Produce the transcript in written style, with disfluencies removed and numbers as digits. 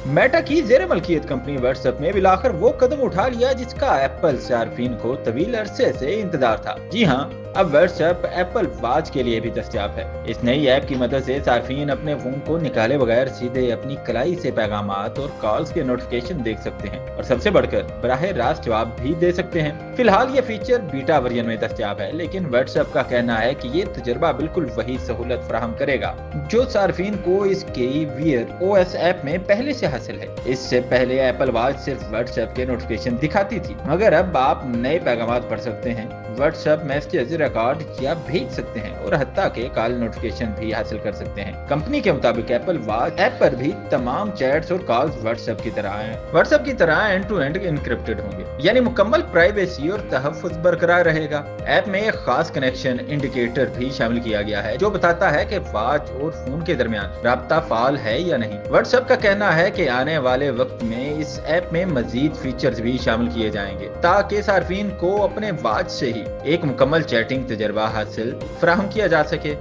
Meta की जेर मलकियत company WhatsApp ने बिलाखिर वो कदम उठा लिया जिसका एप्पल सार्फिन को तवील अरसे से इंतजार था। जी हाँ, अब व्हाट्सएप एप्पल वॉच के लिए भी दस्तयाब है। इस नई ऐप की मदद से सार्फिन अपने फोन को निकाले बगैर सीधे अपनी कलाई से पैगामात और कॉल्स के नोटिफिकेशन देख सकते हैं और सबसे बढ़कर बराह रास्त जवाब भी दे सकते हैं। फिलहाल ये फीचर बीटा वर्जन में दस्तयाब है, लेकिन व्हाट्सएप का कहना है कि ये तजुर्बा बिल्कुल वही सहूलत फराहम करेगा जो सार्फिन को इसके वियर ओएस ऐप में पहले से हासिल है। इससे पहले एप्पल वॉच सिर्फ व्हाट्सएप के नोटिफिकेशन दिखाती थी, मगर अब आप नए पैगामात पढ़ सकते हैं, व्हाट्सएप मैसेज रिकॉर्ड या भेज सकते हैं और हत्ता के कॉल नोटिफिकेशन भी हासिल कर सकते हैं। कंपनी के मुताबिक एप्पल वॉच ऐप पर भी तमाम चैट्स और कॉल्स व्हाट्सएप की तरह एंड टू एंड इनक्रिप्टेड होंगे, यानी मुकम्मल प्राइवेसी और तहफ्फुज़ बरकरार रहेगा। ऐप में एक खास कनेक्शन इंडिकेटर भी शामिल किया गया है जो बताता है कि वॉच और फोन के दरमियान राब्ता फाल है या नहीं। व्हाट्सएप का कहना है कि आने वाले वक्त में इस ऐप में मजीद फीचर्स भी शामिल किए जाएंगे ताकि सार्फिन को अपने वॉच से ही एक मुकम्मल चैटिंग तजर्बा हासिल फराहम किया जा सके।